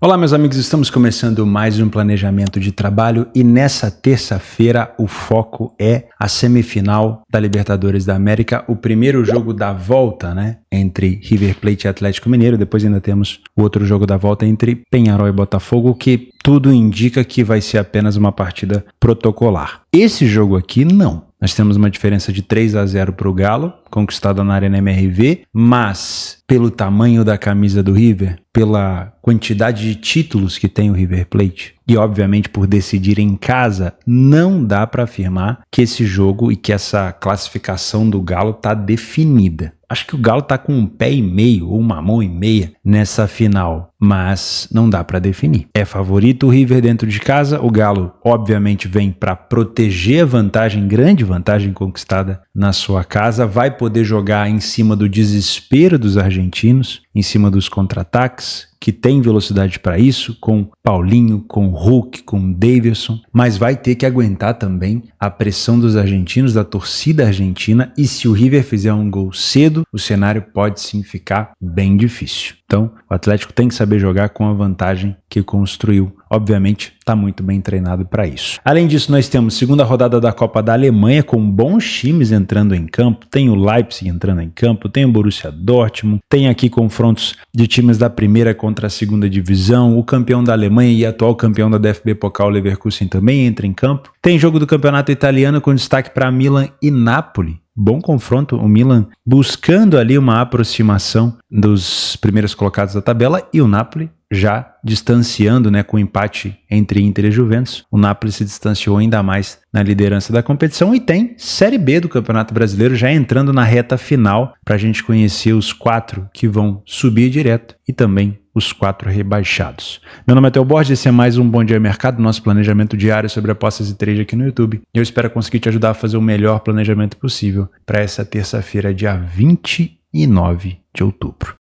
Olá meus amigos, estamos começando mais um planejamento de trabalho e nessa terça-feira o foco é a semifinal da Libertadores da América, o primeiro jogo da volta, né, entre River Plate e Atlético Mineiro. Depois ainda temos o outro jogo da volta entre Peñarol e Botafogo, que tudo indica que vai ser apenas uma partida protocolar. Esse jogo aqui não. Nós temos uma diferença de 3-0 para o Galo, conquistada na Arena MRV, mas pelo tamanho da camisa do River, pela quantidade de títulos que tem o River Plate e obviamente por decidir em casa, não dá para afirmar que esse jogo e que essa classificação do Galo está definida. Acho que o Galo está com um pé e meio ou uma mão e meia nessa final, mas não dá para definir. É favorito o River dentro de casa, o Galo obviamente vem para proteger a vantagem, grande vantagem conquistada na sua casa, vai poder jogar em cima do desespero dos argentinos, em cima dos contra-ataques, que tem velocidade para isso, com Paulinho, com Hulk, com Davidson, mas vai ter que aguentar também a pressão dos argentinos, da torcida argentina, e se o River fizer um gol cedo, o cenário pode sim ficar bem difícil. Então, o Atlético tem que saber jogar com a vantagem que construiu. Obviamente, está muito bem treinado para isso. Além disso, nós temos segunda rodada da Copa da Alemanha, com bons times entrando em campo. Tem o Leipzig entrando em campo, tem o Borussia Dortmund, tem aqui confrontos de times da primeira contra a segunda divisão. O campeão da Alemanha e atual campeão da DFB Pokal, Leverkusen, também entra em campo. Tem jogo do campeonato italiano com destaque para Milan e Napoli. Bom confronto, o Milan buscando ali uma aproximação dos primeiros colocados da tabela e o Napoli já distanciando, né, com o empate entre Inter e Juventus. O Napoli se distanciou ainda mais na liderança da competição e tem Série B do Campeonato Brasileiro já entrando na reta final para a gente conhecer os 4 que vão subir direto e também os 4 rebaixados. Meu nome é Theo Borges, esse é mais um Bom Dia Mercado, nosso planejamento diário sobre apostas e trade aqui no YouTube. Eu espero conseguir te ajudar a fazer o melhor planejamento possível para essa terça-feira, dia 29 de outubro.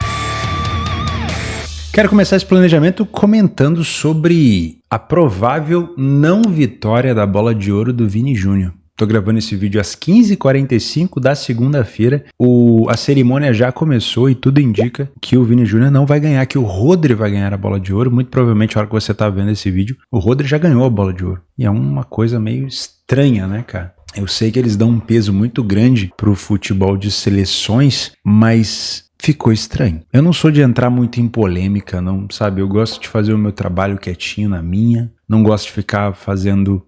Quero começar esse planejamento comentando sobre a provável não vitória da Bola de Ouro do Vini Júnior. Estou gravando esse vídeo às 15h45 da segunda-feira. A cerimônia já começou e tudo indica que o Vini Júnior não vai ganhar, que o Rodri vai ganhar a Bola de Ouro. Muito provavelmente, na hora que você está vendo esse vídeo, o Rodri já ganhou a Bola de Ouro. E é uma coisa meio estranha, né, cara? Eu sei que eles dão um peso muito grande pro futebol de seleções, mas ficou estranho. Eu não sou de entrar muito em polêmica, não, sabe? Eu gosto de fazer o meu trabalho quietinho na minha. Não gosto de ficar fazendo,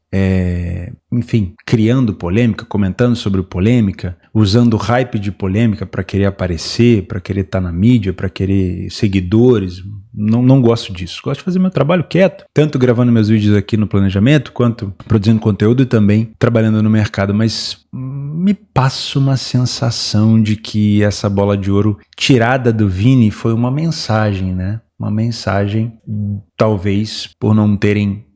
criando polêmica, comentando sobre polêmica, usando hype de polêmica para querer aparecer, para querer estar na mídia, para querer seguidores. Não gosto disso. Gosto de fazer meu trabalho quieto, tanto gravando meus vídeos aqui no planejamento, quanto produzindo conteúdo e também trabalhando no mercado. Mas me passa uma sensação de que essa Bola de Ouro tirada do Vini foi uma mensagem, né? Uma mensagem, talvez por não terem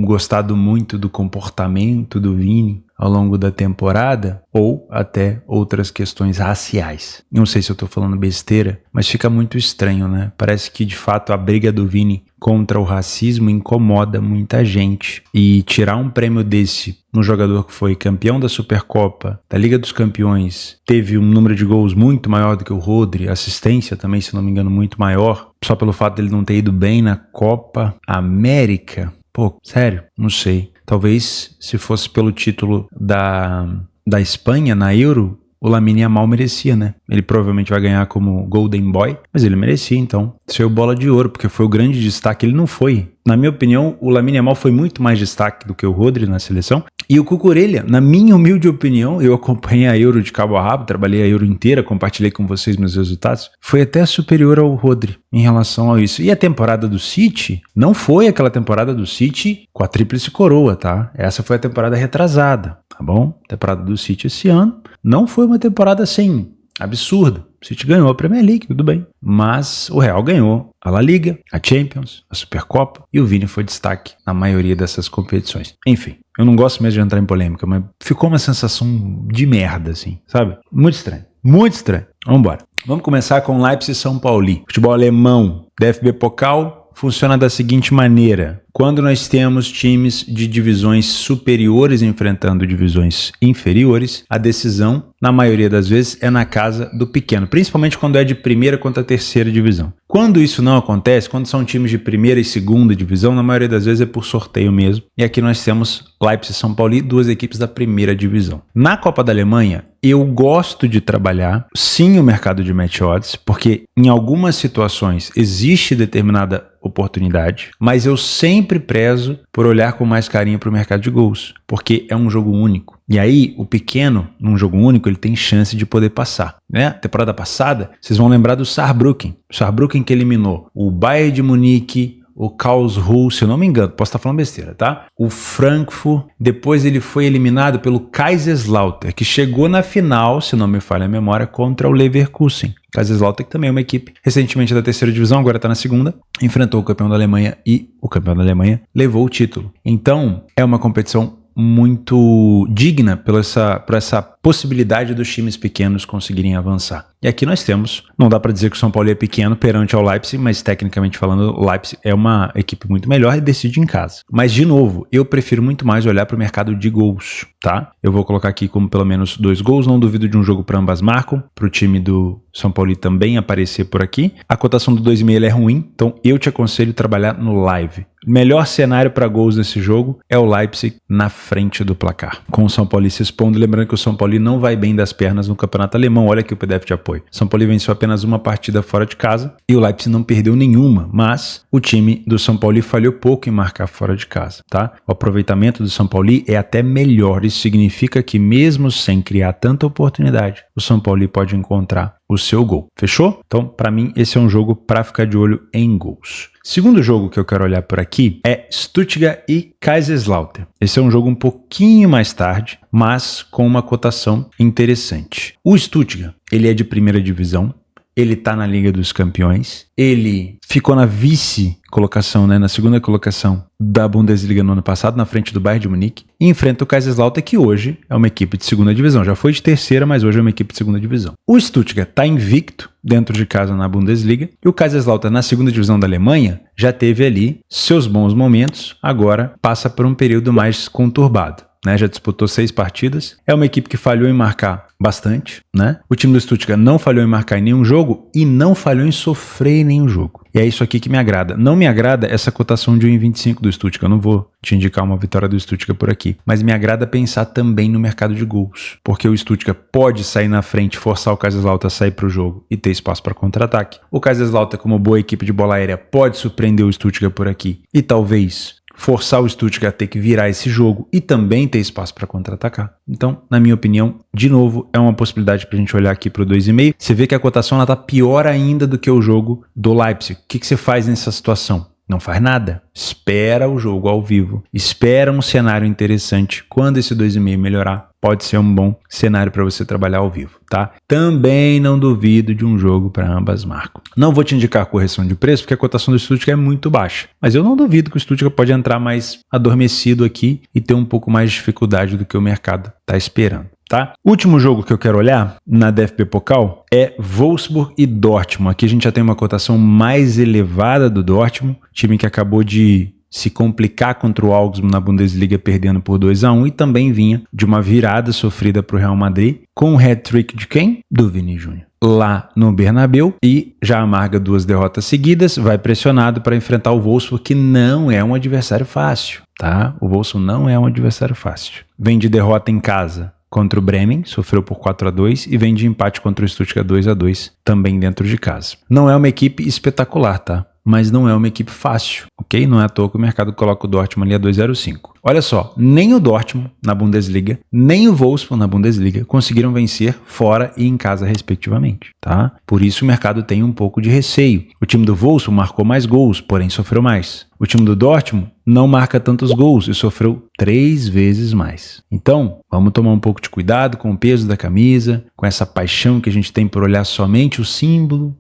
gostado muito do comportamento do Vini ao longo da temporada, ou até outras questões raciais. Não sei se eu tô falando besteira, mas fica muito estranho, né? Parece que de fato a briga do Vini contra o racismo incomoda muita gente. E tirar um prêmio desse no jogador que foi campeão da Supercopa, da Liga dos Campeões, teve um número de gols muito maior do que o Rodri, assistência também, se não me engano, muito maior, só pelo fato dele não ter ido bem na Copa América. Pô, sério? Não sei. Talvez se fosse pelo título da Espanha na Euro, o Lamine Yamal merecia, né? Ele provavelmente vai ganhar como Golden Boy, mas ele merecia, então, ser o Bola de Ouro, porque foi o grande destaque. Ele não foi. Na minha opinião, o Lamine Yamal foi muito mais destaque do que o Rodri na seleção. E o Cucurella, na minha humilde opinião, eu acompanhei a Euro de cabo a rabo, trabalhei a Euro inteira, compartilhei com vocês meus resultados, foi até superior ao Rodri em relação a isso. E a temporada do City não foi aquela temporada do City com a tríplice coroa, tá? Essa foi a temporada retrasada, tá bom? A temporada do City esse ano não foi uma temporada assim absurda. O City ganhou a Premier League, tudo bem. Mas o Real ganhou a La Liga, a Champions, a Supercopa e o Vini foi destaque na maioria dessas competições. Enfim, eu não gosto mesmo de entrar em polêmica, mas ficou uma sensação de merda, assim, sabe? Muito estranho. Muito estranho. Vamos embora. Vamos começar com Leipzig e São Paulo. Futebol alemão, DFB Pokal, funciona da seguinte maneira. Quando nós temos times de divisões superiores enfrentando divisões inferiores, a decisão, na maioria das vezes, é na casa do pequeno, principalmente quando é de primeira contra terceira divisão. Quando isso não acontece, quando são times de primeira e segunda divisão, na maioria das vezes é por sorteio mesmo. E aqui nós temos Leipzig e São Paulo, duas equipes da primeira divisão. Na Copa da Alemanha, eu gosto de trabalhar, sim, o mercado de match odds, porque em algumas situações existe determinada oportunidade, mas eu sempre prezo por olhar com mais carinho para o mercado de gols, porque é um jogo único. E aí, o pequeno, num jogo único, ele tem chance de poder passar, né? Temporada passada, vocês vão lembrar do Saarbrücken. O Saarbrücken que eliminou o Bayern de Munique, o Karlsruhe, se eu não me engano, posso estar falando besteira, tá? O Frankfurt, depois ele foi eliminado pelo Kaiserslautern, que chegou na final, se não me falha a memória, contra o Leverkusen. Kaiserslautern, que também é uma equipe recentemente da terceira divisão, agora está na segunda, enfrentou o campeão da Alemanha e o campeão da Alemanha levou o título. Então, é uma competição muito digna por essa possibilidade dos times pequenos conseguirem avançar. E aqui nós temos, não dá para dizer que o São Paulo é pequeno perante ao Leipzig, mas tecnicamente falando, o Leipzig é uma equipe muito melhor e decide em casa. Mas, de novo, eu prefiro muito mais olhar para o mercado de gols, tá? Eu vou colocar aqui como pelo menos 2 gols, não duvido de um jogo para ambas marcam, para o time do São Paulo também aparecer por aqui. A cotação do 2,5 é ruim, então eu te aconselho trabalhar no live. O melhor cenário para gols nesse jogo é o Leipzig na frente do placar, com o São Paulo se expondo. Lembrando que o São Paulo não vai bem das pernas no campeonato alemão. Olha aqui o PDF de apoio. São Paulo venceu apenas uma partida fora de casa e o Leipzig não perdeu nenhuma, mas o time do São Paulo falhou pouco em marcar fora de casa, tá? O aproveitamento do São Paulo é até melhor. Isso significa que mesmo sem criar tanta oportunidade, o São Paulo pode encontrar o seu gol. Fechou? Então, para mim, esse é um jogo para ficar de olho em gols. Segundo jogo que eu quero olhar por aqui é Stuttgart e Kaiserslautern. Esse é um jogo um pouquinho mais tarde, mas com uma cotação interessante. O Stuttgart, ele é de primeira divisão, ele está na Liga dos Campeões, ele ficou na vice-colocação, né, na segunda colocação da Bundesliga no ano passado, na frente do Bayern de Munique, e enfrenta o Kaiserslautern, que hoje é uma equipe de segunda divisão. Já foi de terceira, mas hoje é uma equipe de segunda divisão. O Stuttgart está invicto dentro de casa na Bundesliga, e o Kaiserslautern na segunda divisão da Alemanha já teve ali seus bons momentos, agora passa por um período mais conturbado. Né, já disputou 6 partidas, é uma equipe que falhou em marcar bastante, né? O time do Stuttgart não falhou em marcar em nenhum jogo e não falhou em sofrer em nenhum jogo. E é isso aqui que me agrada. Não me agrada essa cotação de 1,25 do Stuttgart, eu não vou te indicar uma vitória do Stuttgart por aqui, mas me agrada pensar também no mercado de gols, porque o Stuttgart pode sair na frente, forçar o Kaiserslautern a sair para o jogo e ter espaço para contra-ataque. O Kaiserslautern, como boa equipe de bola aérea, pode surpreender o Stuttgart por aqui e talvez forçar o Stuttgart a ter que virar esse jogo e também ter espaço para contra-atacar. Então, na minha opinião, de novo, é uma possibilidade para a gente olhar aqui para o 2,5. Você vê que a cotação está pior ainda do que o jogo do Leipzig. O que você faz nessa situação? Não faz nada. Espera o jogo ao vivo. Espera um cenário interessante. Quando esse 2,5 melhorar, pode ser um bom cenário para você trabalhar ao vivo, tá? Também não duvido de um jogo para ambas marcam. Não vou te indicar a correção de preço, porque a cotação do Stuttgart é muito baixa. Mas eu não duvido que o Stuttgart pode entrar mais adormecido aqui e ter um pouco mais de dificuldade do que o mercado está esperando. Tá? Último jogo que eu quero olhar na DFB Pokal é Wolfsburg e Dortmund. Aqui a gente já tem uma cotação mais elevada do Dortmund, time que acabou de se complicar contra o Augsburg na Bundesliga perdendo por 2-1 e também vinha de uma virada sofrida para o Real Madrid com o hat-trick de quem? Do Vini Júnior. Lá no Bernabéu e já amarga 2 derrotas seguidas, vai pressionado para enfrentar o Wolfsburg, que não é um adversário fácil, tá? O Wolfsburg não é um adversário fácil. Vem de derrota em casa contra o Bremen, sofreu por 4-2 e vem de empate contra o Stuttgart 2-2, também dentro de casa. Não é uma equipe espetacular, tá? Mas não é uma equipe fácil, ok? Não é à toa que o mercado coloca o Dortmund ali a 2,05. Olha só, nem o Dortmund na Bundesliga, nem o Wolfsburg na Bundesliga conseguiram vencer fora e em casa respectivamente, tá? Por isso o mercado tem um pouco de receio. O time do Wolfsburg marcou mais gols, porém sofreu mais. O time do Dortmund não marca tantos gols e sofreu 3 vezes mais. Então, vamos tomar um pouco de cuidado com o peso da camisa, com essa paixão que a gente tem por olhar somente o símbolo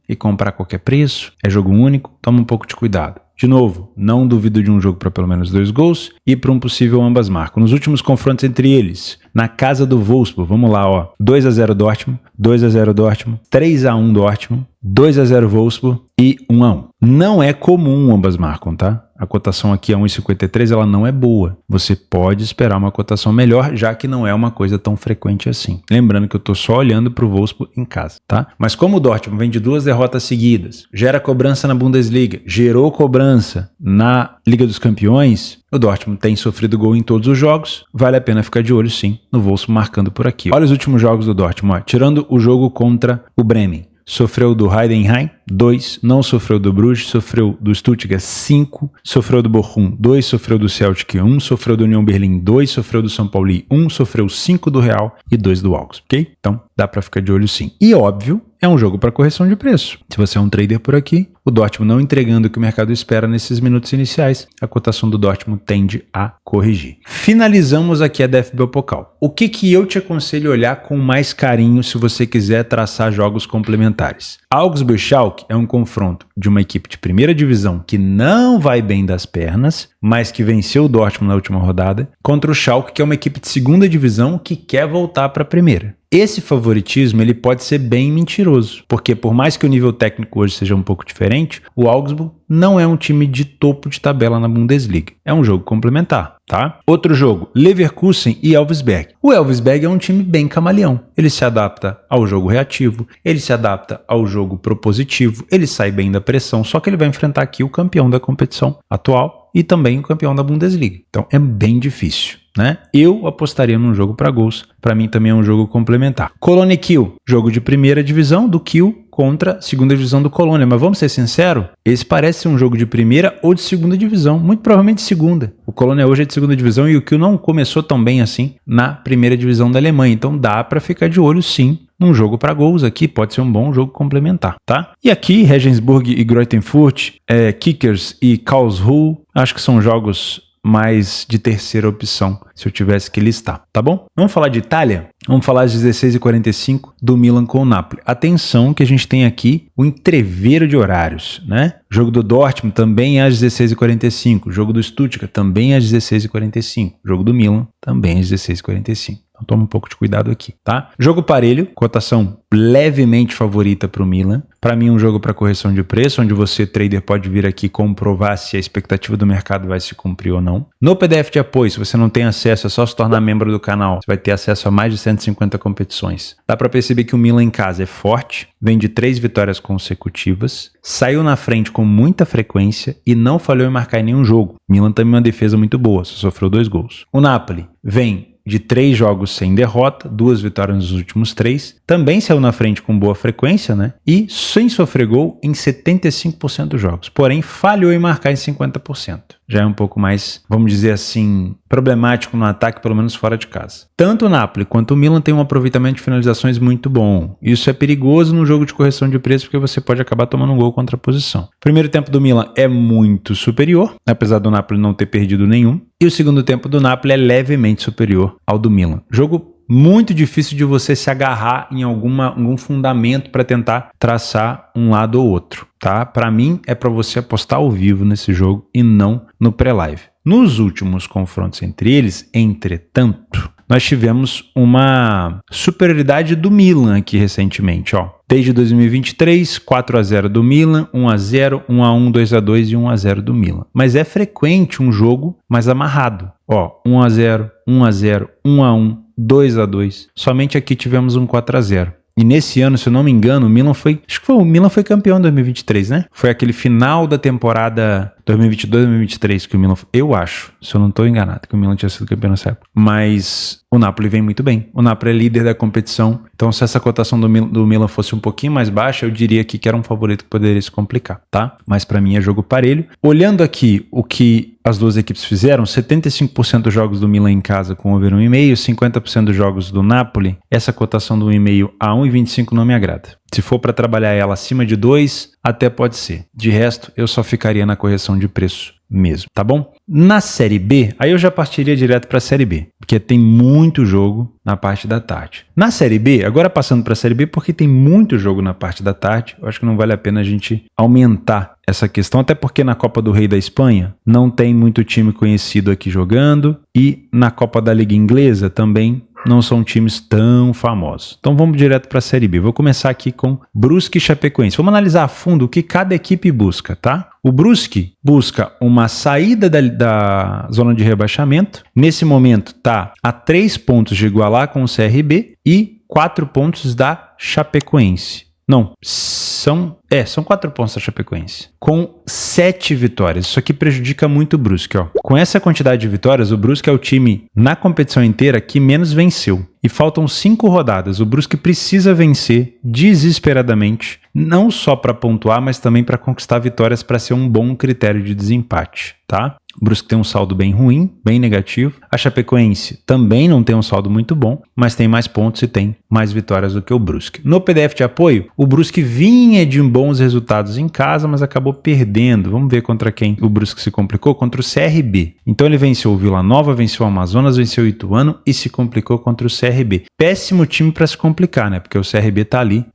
e comprar a qualquer preço. É jogo único, toma um pouco de cuidado. De novo, não duvido de um jogo para pelo menos 2 gols e para um possível ambas marcam. Nos últimos confrontos entre eles, na casa do Wolfsburg. Vamos lá, ó. 2-0 Dortmund, 2-0 Dortmund, 3-1 Dortmund, 2-0 Wolfsburg e 1-1. Não é comum ambas marcam, tá? A cotação aqui é 1,53, ela não é boa. Você pode esperar uma cotação melhor, já que não é uma coisa tão frequente assim. Lembrando que eu tô só olhando pro Wolfsburg em casa, tá? Mas como o Dortmund vem de 2 derrotas seguidas, gera cobrança na Bundesliga, gerou cobrança na Liga dos Campeões, o Dortmund tem sofrido gol em todos os jogos, vale a pena ficar de olho sim no Wolfsburg marcando por aqui. Olha os últimos jogos do Dortmund, ó. Tirando o jogo contra o Bremen. Sofreu do Heidenheim, 2, não sofreu do Bruges, sofreu do Stuttgart, 5, sofreu do Bochum, 2, sofreu do Celtic, 1, sofreu do Union Berlin, 2, sofreu do São Paulo, 1, sofreu 5 do Real e 2 do Augsburg, ok? Então, dá pra ficar de olho sim. E óbvio, é um jogo para correção de preço. Se você é um trader por aqui, o Dortmund não entregando o que o mercado espera nesses minutos iniciais, a cotação do Dortmund tende a corrigir. Finalizamos aqui a DFB Pokal. O que eu te aconselho a olhar com mais carinho se você quiser traçar jogos complementares? Augsburg Schalke é um confronto de uma equipe de primeira divisão que não vai bem das pernas, mas que venceu o Dortmund na última rodada, contra o Schalke, que é uma equipe de segunda divisão que quer voltar para a primeira. Esse favoritismo ele pode ser bem mentiroso, porque por mais que o nível técnico hoje seja um pouco diferente, o Augsburg não é um time de topo de tabela na Bundesliga. É um jogo complementar, tá? Outro jogo, Leverkusen e Elversberg. O Elversberg é um time bem camaleão. Ele se adapta ao jogo reativo, ele se adapta ao jogo propositivo, ele sai bem da pressão, só que ele vai enfrentar aqui o campeão da competição atual e também o campeão da Bundesliga. Então é bem difícil, né? Eu apostaria num jogo para gols. Para mim também é um jogo complementar. Colônia Kiel, jogo de primeira divisão do Kiel contra segunda divisão do Colônia. Mas vamos ser sinceros, esse parece ser um jogo de primeira ou de segunda divisão. Muito provavelmente segunda. O Colônia hoje é de segunda divisão e o Kiel não começou tão bem assim na primeira divisão da Alemanha. Então dá para ficar de olho sim num jogo para gols aqui. Pode ser um bom jogo complementar, tá? E aqui Regensburg e Greuther Fürth, Kickers e Karlsruhe, acho que são jogos mais de terceira opção, se eu tivesse que listar, tá bom? Vamos falar de Itália? Vamos falar às 16h45 do Milan com o Napoli. Atenção que a gente tem aqui o entreveiro de horários, né? O jogo do Dortmund também às 16h45, o jogo do Stuttgart também às 16h45, o jogo do Milan também às 16h45. Então toma um pouco de cuidado aqui, tá? Jogo parelho, cotação levemente favorita para o Milan. Para mim, um jogo para correção de preço, onde você, trader, pode vir aqui comprovar se a expectativa do mercado vai se cumprir ou não. No PDF de apoio, se você não tem acesso, é só se tornar membro do canal. Você vai ter acesso a mais de 150 competições. Dá para perceber que o Milan em casa é forte, vem de 3 vitórias consecutivas, saiu na frente com muita frequência e não falhou em marcar em nenhum jogo. Milan também uma defesa muito boa, só sofreu 2 gols. O Napoli vem de 3 jogos sem derrota, 2 vitórias nos últimos 3, também saiu na frente com boa frequência, né? E sem sofrer gol em 75% dos jogos, porém falhou em marcar em 50%. Já é um pouco mais, vamos dizer assim, problemático no ataque, pelo menos fora de casa. Tanto o Napoli quanto o Milan têm um aproveitamento de finalizações muito bom. Isso é perigoso no jogo de correção de preço, porque você pode acabar tomando um gol contra a posição. O primeiro tempo do Milan é muito superior, apesar do Napoli não ter perdido nenhum. E o segundo tempo do Napoli é levemente superior ao do Milan. Jogo muito difícil de você se agarrar em algum fundamento para tentar traçar um lado ou outro, tá? Para mim é para você apostar ao vivo nesse jogo e não no pré-live. Nos últimos confrontos entre eles, entretanto, nós tivemos uma superioridade do Milan aqui recentemente, ó. Desde 2023, 4-0 do Milan, 1-0, 1-1, 2-2 e 1-0 do Milan. Mas é frequente um jogo mais amarrado. Ó, 1-0, 1-0, 1-1, 2-2. Somente aqui tivemos um 4-0. E nesse ano, se eu não me engano, o Milan foi campeão em 2023, né? Foi aquele final da temporada 2022-2023 que o Milan, eu acho, se eu não estou enganado, que o Milan tinha sido campeão nessa época. Mas o Napoli vem muito bem. O Napoli é líder da competição. Então, se essa cotação do Milan fosse um pouquinho mais baixa, eu diria aqui que era um favorito que poderia se complicar, tá? Mas para mim é jogo parelho. Olhando aqui o que as duas equipes fizeram, 75% dos jogos do Milan em casa com over 1,5, 50% dos jogos do Napoli, essa cotação do 1,5 a 1,25 não me agrada. Se for para trabalhar ela acima de 2, até pode ser. De resto, eu só ficaria na correção de preço mesmo, tá bom? Na Série B, aí eu já partiria direto para a Série B, porque tem muito jogo na parte da tarde. Na Série B, agora passando para a Série B, porque tem muito jogo na parte da tarde, eu acho que não vale a pena a gente aumentar essa questão, até porque na Copa do Rei da Espanha não tem muito time conhecido aqui jogando e na Copa da Liga Inglesa também não são times tão famosos. Então vamos direto para a Série B. Vou começar aqui com Brusque e Chapecoense. Vamos analisar a fundo o que cada equipe busca, tá? O Brusque busca uma saída da zona de rebaixamento. Nesse momento está a 3 pontos de igualar com o CRB e 4 pontos da Chapecoense. Não, são 4 pontos da Chapecoense. Com 7 vitórias. Isso aqui prejudica muito o Brusque, ó. Com essa quantidade de vitórias, o Brusque é o time na competição inteira que menos venceu. E faltam 5 rodadas. O Brusque precisa vencer desesperadamente, não só para pontuar, mas também para conquistar vitórias para ser um bom critério de desempate, tá? O Brusque tem um saldo bem ruim, bem negativo. A Chapecoense também não tem um saldo muito bom, mas tem mais pontos e tem mais vitórias do que o Brusque. No PDF de apoio, o Brusque vinha de bons resultados em casa, mas acabou perdendo. Vamos ver contra quem o Brusque se complicou? Contra o CRB. Então ele venceu o Vila Nova, venceu o Amazonas, venceu o Ituano e se complicou contra o CRB. Péssimo time para se complicar, né? Porque o CRB tá ali,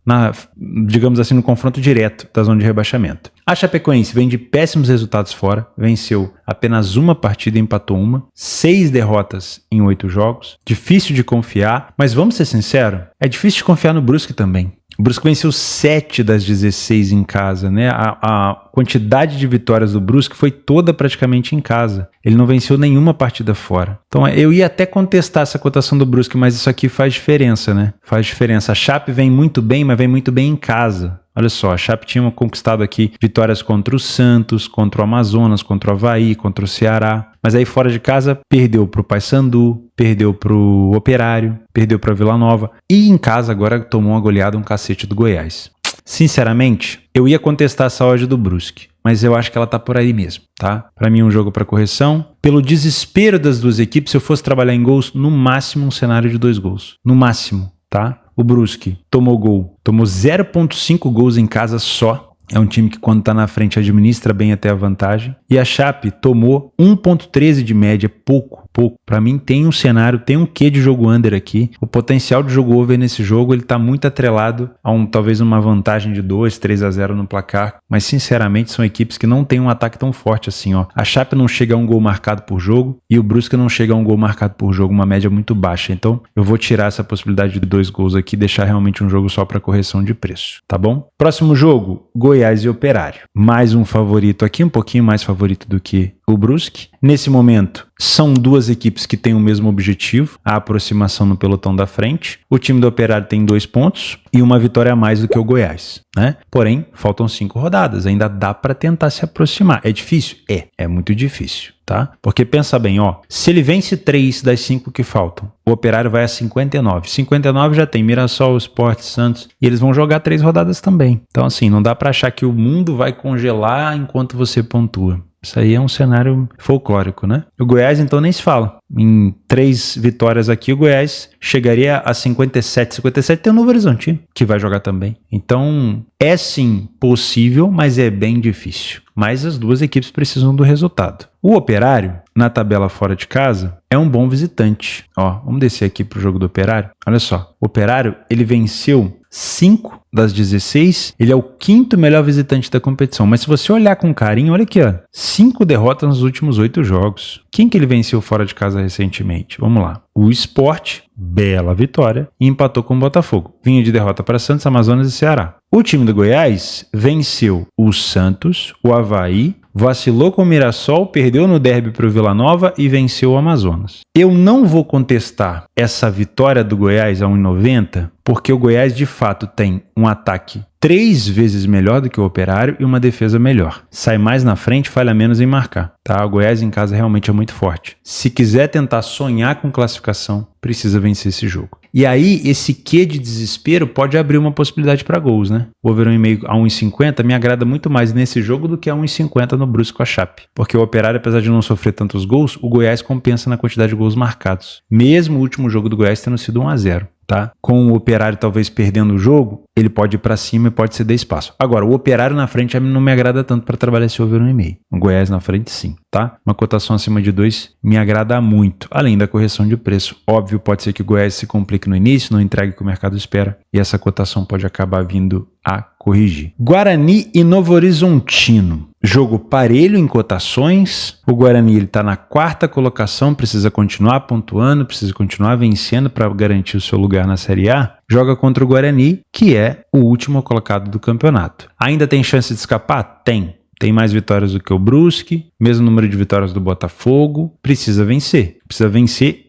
digamos assim, no confronto direto da zona de rebaixamento. A Chapecoense vem de péssimos resultados fora, venceu apenas uma partida e empatou uma, 6 derrotas em 8 jogos, difícil de confiar, mas vamos ser sinceros, é difícil de confiar no Brusque também. O Brusque venceu 7 das 16 em casa, né? A quantidade de vitórias do Brusque foi toda praticamente em casa. Ele não venceu nenhuma partida fora. Então eu ia até contestar essa cotação do Brusque, mas isso aqui faz diferença, né? Faz diferença. A Chape vem muito bem, mas vem muito bem em casa. Olha só, a Chape tinha conquistado aqui vitórias contra o Santos, contra o Amazonas, contra o Avaí, contra o Ceará. Mas aí fora de casa perdeu para o Paysandu, perdeu para o Operário, perdeu para a Vila Nova. E em casa agora tomou uma goleada, um cacete do Goiás. Sinceramente, eu ia contestar essa odd do Brusque, mas eu acho que ela tá por aí mesmo, tá? Para mim um jogo para correção. Pelo desespero das duas equipes, se eu fosse trabalhar em gols, no máximo um cenário de 2 gols. No máximo, tá? O Brusque tomou 0,5 gols em casa só. É um time que quando está na frente administra bem até a vantagem. E a Chape tomou 1,13 de média, pouco. Para mim tem um cenário, tem um quê de jogo under aqui. O potencial de jogo over nesse jogo, ele está muito atrelado a talvez uma vantagem de 2, 3-0 no placar. Mas sinceramente são equipes que não têm um ataque tão forte assim, ó. A Chape não chega a um gol marcado por jogo e o Brusque não chega a um gol marcado por jogo, uma média muito baixa. Então eu vou tirar essa possibilidade de 2 gols aqui e deixar realmente um jogo só para correção de preço, tá bom? Próximo jogo, Goiás e Operário. Mais um favorito aqui, um pouquinho mais favorito do que o Brusque. Nesse momento, são duas equipes que têm o mesmo objetivo, a aproximação no pelotão da frente. O time do Operário tem 2 pontos e uma vitória a mais do que o Goiás, né? Porém, faltam 5 rodadas, ainda dá para tentar se aproximar. É difícil? É muito difícil, tá? Porque pensa bem, ó, se ele vence 3 das 5 que faltam, o Operário vai a 59. 59 já tem Mirassol, Sport, Santos, e eles vão jogar 3 rodadas também. Então assim, não dá para achar que o mundo vai congelar enquanto você pontua. Isso aí é um cenário folclórico, né? O Goiás, então, nem se fala. Em 3 vitórias aqui, o Goiás chegaria a 57. 57 tem o Novo Horizontino, que vai jogar também. Então, é sim possível, mas é bem difícil. Mas as duas equipes precisam do resultado. O Operário, na tabela fora de casa, é um bom visitante. Ó, vamos descer aqui pro jogo do Operário. Olha só, o Operário, ele venceu 5 das 16, ele é o 5º melhor visitante da competição. Mas se você olhar com carinho, olha aqui, ó, 5 derrotas nos últimos 8 jogos. Quem que ele venceu fora de casa recentemente? Vamos lá. O Sport, bela vitória, e empatou com o Botafogo. Vinha de derrota para Santos, Amazonas e Ceará. O time do Goiás venceu o Santos, o Avaí, vacilou com o Mirassol, perdeu no derby para o Vila Nova e venceu o Amazonas. Eu não vou contestar essa vitória do Goiás a 1,90, porque o Goiás de fato tem um ataque 3 vezes melhor do que o Operário e uma defesa melhor. Sai mais na frente, falha menos em marcar. Tá? O Goiás em casa realmente é muito forte. Se quiser tentar sonhar com classificação, precisa vencer esse jogo. E aí, esse quê de desespero pode abrir uma possibilidade para gols, né? O over 1,5 a 1,50 me agrada muito mais nesse jogo do que a 1,50 no Brusque com a Chape. Porque o Operário, apesar de não sofrer tantos gols, o Goiás compensa na quantidade de gols marcados. Mesmo o último jogo do Goiás tendo sido 1-0. Tá? Com o Operário talvez perdendo o jogo, ele pode ir para cima e pode ceder espaço. Agora, o Operário na frente não me agrada tanto para trabalhar esse over 1,5. O Goiás na frente sim, tá? Uma cotação acima de 2 me agrada muito, além da correção de preço. Óbvio, pode ser que o Goiás se complique no início, não entregue o que o mercado espera, e essa cotação pode acabar vindo a corrigir. Guarani e Novo Horizontino. Jogo parelho em cotações. O Guarani está na 4ª colocação, precisa continuar pontuando, precisa continuar vencendo para garantir o seu lugar na Série A. Joga contra o Guarani, que é o último colocado do campeonato. Ainda tem chance de escapar? Tem. Tem mais vitórias do que o Brusque, mesmo número de vitórias do Botafogo. Precisa vencer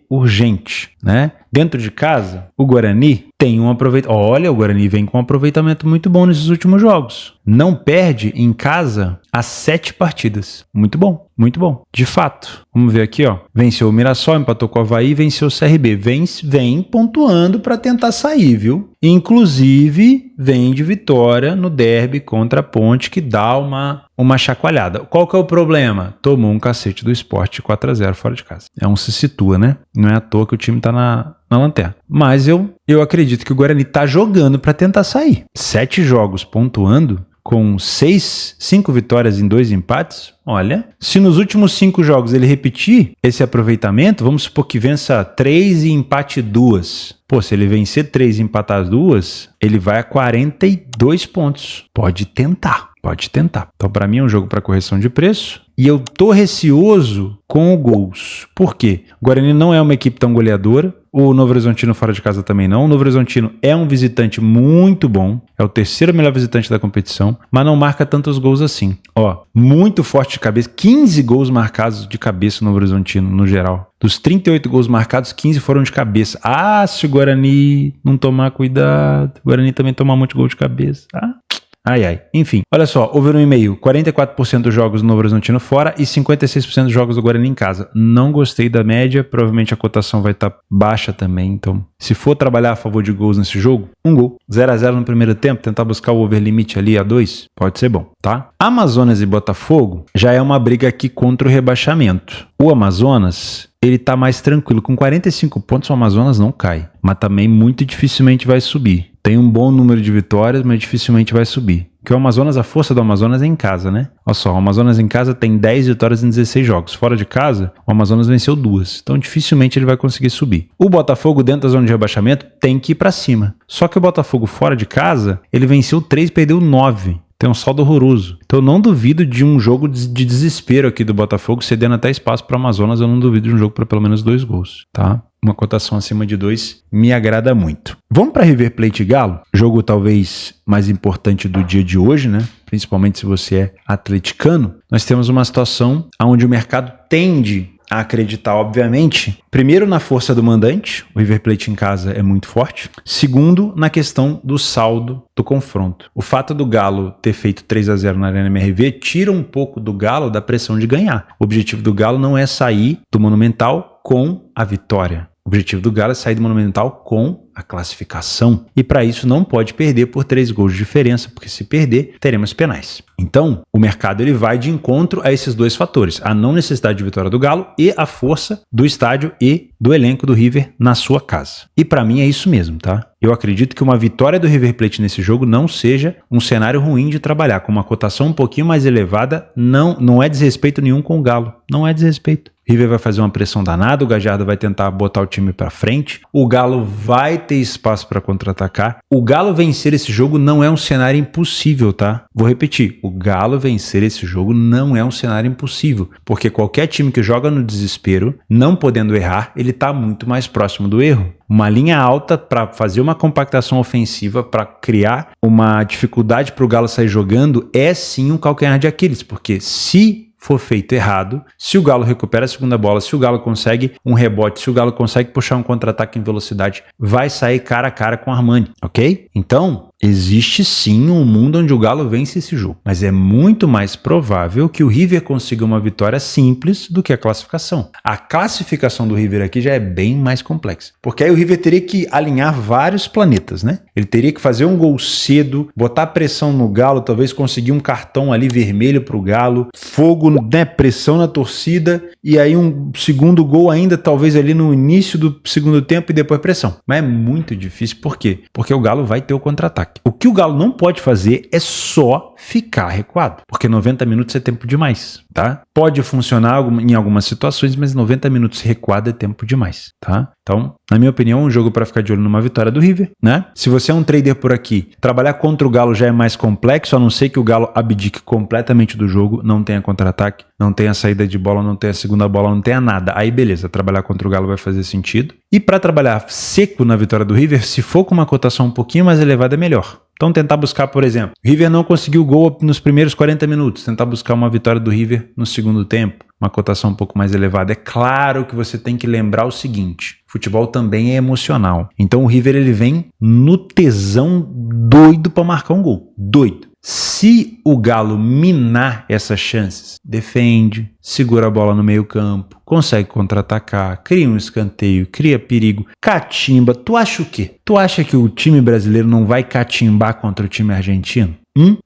urgente, né? Dentro de casa, o Guarani tem um aproveitamento. Olha, o Guarani vem com um aproveitamento muito bom nesses últimos jogos. Não perde em casa há 7 partidas. Muito bom, muito bom. De fato. Vamos ver aqui, ó. Venceu o Mirassol, empatou com o Avaí, venceu o CRB. Vem pontuando para tentar sair, viu? Inclusive, vem de vitória no derby contra a Ponte, que dá uma chacoalhada. Qual que é o problema? Tomou um cacete do Sport 4-0 fora de casa. É um se situa, né? Não é à toa que o time tá na lanterna. Mas eu acredito que o Guarani tá jogando para tentar sair. 7 jogos pontuando, com 5 vitórias em 2 empates. Olha, se nos últimos 5 jogos ele repetir esse aproveitamento, vamos supor que vença 3 e empate 2. Pô, se ele vencer 3 e empatar as 2, ele vai a 42 pontos. Pode tentar. Então, para mim, é um jogo para correção de preço. E eu tô receoso com o gols. Por quê? O Guarani não é uma equipe tão goleadora. O Novo Horizontino fora de casa também não. O Novo Horizontino é um visitante muito bom. É o 3º melhor visitante da competição. Mas não marca tantos gols assim. Ó, muito forte de cabeça. 15 gols marcados de cabeça no Novo Horizontino, no geral. Dos 38 gols marcados, 15 foram de cabeça. Ah, se o Guarani não tomar cuidado. O Guarani também tomar muito gol de cabeça. Ai. Enfim, olha só, over 1,5, 44% dos jogos do Novo Horizontino fora e 56% dos jogos do Guarani em casa. Não gostei da média, provavelmente a cotação vai estar baixa também, então se for trabalhar a favor de gols nesse jogo, 1 gol. 0-0 no primeiro tempo, tentar buscar o over limite ali a 2, pode ser bom, tá? Amazonas e Botafogo já é uma briga aqui contra o rebaixamento. O Amazonas, ele tá mais tranquilo, com 45 pontos o Amazonas não cai, mas também muito dificilmente vai subir. Tem um bom número de vitórias, mas dificilmente vai subir. Porque o Amazonas, a força do Amazonas é em casa, né? Olha só, o Amazonas em casa tem 10 vitórias em 16 jogos. Fora de casa, o Amazonas venceu 2. Então, dificilmente ele vai conseguir subir. O Botafogo, dentro da zona de rebaixamento, tem que ir para cima. Só que o Botafogo, fora de casa, ele venceu 3 e perdeu 9. Tem um saldo horroroso. Então eu não duvido de um jogo de desespero aqui do Botafogo, cedendo até espaço para o Amazonas. Eu não duvido de um jogo para pelo menos 2 gols, tá? Uma cotação acima de 2 me agrada muito. Vamos para River Plate e Galo? Jogo talvez mais importante do dia de hoje, né? Principalmente se você é atleticano. Nós temos uma situação onde o mercado tende a acreditar, obviamente, primeiro na força do mandante, o River Plate em casa é muito forte. Segundo, na questão do saldo do confronto. O fato do Galo ter feito 3-0 na Arena MRV tira um pouco do Galo da pressão de ganhar. O objetivo do Galo não é sair do Monumental com a vitória. O objetivo do Galo é sair do Monumental com a classificação. E para isso não pode perder por 3 gols de diferença, porque se perder, teremos penais. Então, o mercado ele vai de encontro a esses 2 fatores. A não necessidade de vitória do Galo e a força do estádio e do elenco do River na sua casa. E para mim é isso mesmo, tá? Eu acredito que uma vitória do River Plate nesse jogo não seja um cenário ruim de trabalhar. Com uma cotação um pouquinho mais elevada, não é desrespeito nenhum com o Galo. Não é desrespeito. River vai fazer uma pressão danada, o Gallardo vai tentar botar o time para frente, o Galo vai ter espaço para contra-atacar. O Galo vencer esse jogo não é um cenário impossível, tá? Vou repetir, o Galo vencer esse jogo não é um cenário impossível, porque qualquer time que joga no desespero, não podendo errar, ele tá muito mais próximo do erro. Uma linha alta para fazer uma compactação ofensiva, para criar uma dificuldade para o Galo sair jogando, é sim um calcanhar de Aquiles, porque se for feito errado, se o Galo recupera a segunda bola, se o Galo consegue um rebote, se o Galo consegue puxar um contra-ataque em velocidade, vai sair cara a cara com o Armani, ok? Então, existe sim um mundo onde o Galo vence esse jogo, mas é muito mais provável que o River consiga uma vitória simples do que a classificação. A classificação do River aqui já é bem mais complexa, porque aí o River teria que alinhar vários planetas, né? Ele teria que fazer um gol cedo, botar pressão no Galo, talvez conseguir um cartão ali vermelho pro Galo, fogo, né, pressão na torcida, e aí um segundo gol ainda, talvez ali no início do segundo tempo e depois pressão. Mas é muito difícil, por quê? Porque o Galo vai ter o contra-ataque. O que o Galo não pode fazer é só ficar recuado, porque 90 minutos é tempo demais. tá? Pode funcionar em algumas situações, mas 90 minutos recuado é tempo demais, tá? Então, na minha opinião, um jogo para ficar de olho numa vitória do River, né? Se você é um trader por aqui, trabalhar contra o Galo já é mais complexo, a não ser que o Galo abdique completamente do jogo, não tenha contra-ataque, não tenha saída de bola, não tenha segunda bola, não tenha nada. Aí beleza, trabalhar contra o Galo vai fazer sentido. E para trabalhar seco na vitória do River, se for com uma cotação um pouquinho mais elevada, é melhor. Então tentar buscar, por exemplo, o River não conseguiu gol nos primeiros 40 minutos, tentar buscar uma vitória do River no segundo tempo, uma cotação um pouco mais elevada. É claro que você tem que lembrar o seguinte, futebol também é emocional. Então o River ele vem no tesão doido para marcar um gol, doido. Se o Galo minar essas chances, defende, segura a bola no meio campo, consegue contra-atacar, cria um escanteio, cria perigo, catimba. Tu acha o quê? Tu acha que o time brasileiro não vai catimbar contra o time argentino?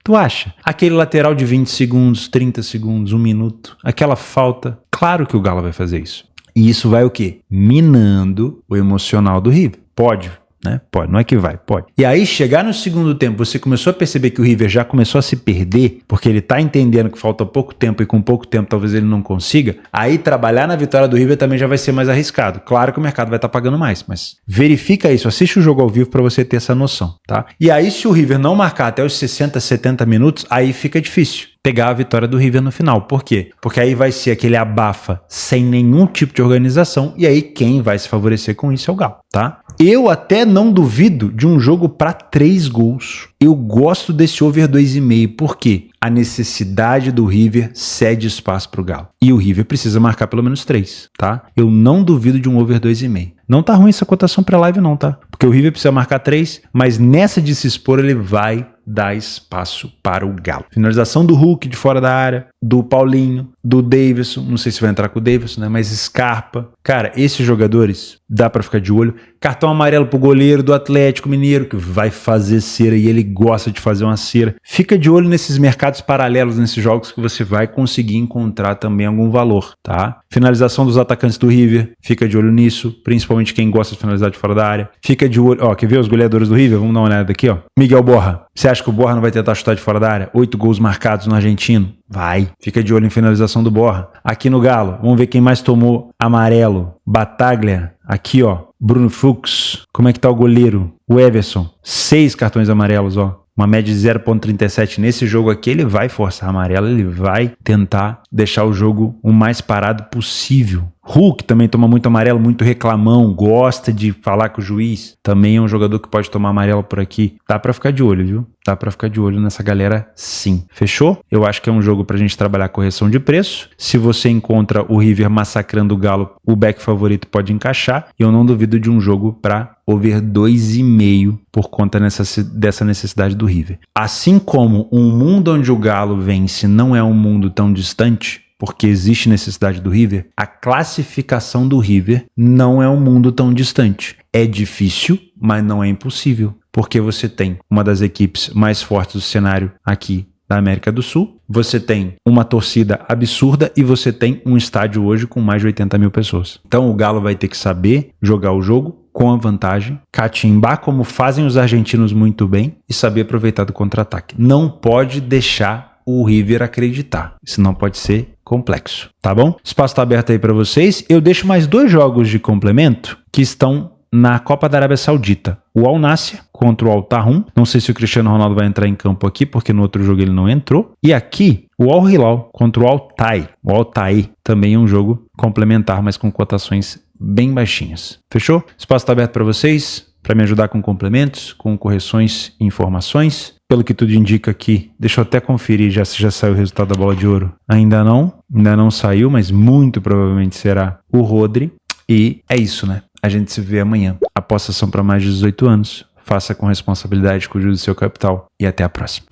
Tu acha? Aquele lateral de 20 segundos, 30 segundos, 1 minuto, aquela falta, claro que o Galo vai fazer isso. E isso vai o quê? Minando o emocional do River. Pode. Né? Pode, não é que vai, pode. E aí, chegar no segundo tempo, você começou a perceber que o River já começou a se perder, porque ele tá entendendo que falta pouco tempo e com pouco tempo talvez ele não consiga, aí trabalhar na vitória do River também já vai ser mais arriscado. Claro que o mercado vai estar pagando mais, mas verifica isso, assiste o jogo ao vivo para você ter essa noção, tá? E aí, se o River não marcar até os 60, 70 minutos, aí fica difícil pegar a vitória do River no final. Por quê? Porque aí vai ser aquele abafa sem nenhum tipo de organização e aí quem vai se favorecer com isso é o Galo, tá? Eu até não duvido de um jogo para 3 gols. Eu gosto desse over 2,5. Por quê? A necessidade do River cede espaço para o Galo. E o River precisa marcar pelo menos 3, tá? Eu não duvido de um over 2,5. Não tá ruim essa cotação para live não, tá? Porque o River precisa marcar 3, mas nessa de se expor ele vai dar espaço para o Galo. Finalização do Hulk de fora da área, do Paulinho, do Davidson, não sei se vai entrar com o Davidson, né? Mas Scarpa. Cara, esses jogadores dá para ficar de olho. Cartão amarelo pro goleiro do Atlético Mineiro, que vai fazer cera e ele gosta de fazer uma cera. Fica de olho nesses mercados paralelos, nesses jogos que você vai conseguir encontrar também algum valor, tá? Finalização dos atacantes do River, fica de olho nisso, principalmente quem gosta de finalizar de fora da área. Fica de olho, ó, quer ver os goleadores do River? Vamos dar uma olhada aqui, ó. Miguel Borja. Você acha que o Borja não vai tentar chutar de fora da área? 8 gols marcados no argentino. Vai. Fica de olho em finalização do Borja. Aqui no Galo, vamos ver quem mais tomou amarelo. Bataglia. Aqui, ó. Bruno Fux. Como é que tá o goleiro? O Everson. 6 cartões amarelos, ó. Uma média de 0,37 nesse jogo aqui, ele vai forçar amarelo, ele vai tentar deixar o jogo o mais parado possível. Hulk também toma muito amarelo, muito reclamão, gosta de falar com o juiz. Também é um jogador que pode tomar amarelo por aqui. Dá pra ficar de olho, viu? Dá pra ficar de olho nessa galera sim. Fechou? Eu acho que é um jogo pra gente trabalhar correção de preço. Se você encontra o River massacrando o Galo, o back favorito pode encaixar. E eu não duvido de um jogo pra over 2,5 por conta dessa necessidade do River. Assim como um mundo onde o Galo vence não é um mundo tão distante, porque existe necessidade do River, a classificação do River não é um mundo tão distante. É difícil, mas não é impossível, porque você tem uma das equipes mais fortes do cenário aqui da América do Sul, você tem uma torcida absurda e você tem um estádio hoje com mais de 80 mil pessoas. Então o Galo vai ter que saber jogar o jogo com a vantagem, catimbar como fazem os argentinos muito bem e saber aproveitar do contra-ataque. Não pode deixar o River acreditar, senão pode ser complexo, tá bom? O espaço está aberto aí para vocês. Eu deixo mais 2 jogos de complemento que estão na Copa da Arábia Saudita. O Al Nassr contra o Al Tahun. Não sei se o Cristiano Ronaldo vai entrar em campo aqui, porque no outro jogo ele não entrou. E aqui, o Al Hilal contra o Al Tai. O Al Tai também é um jogo complementar, mas com cotações bem baixinhas. Fechou? O espaço está aberto para vocês, para me ajudar com complementos, com correções e informações. Pelo que tudo indica aqui, deixa eu até conferir se já saiu o resultado da bola de ouro. Ainda não saiu, mas muito provavelmente será o Rodri. E é isso, né? A gente se vê amanhã. Apostas são para mais de 18 anos. Faça com responsabilidade, cuide do seu capital e até a próxima.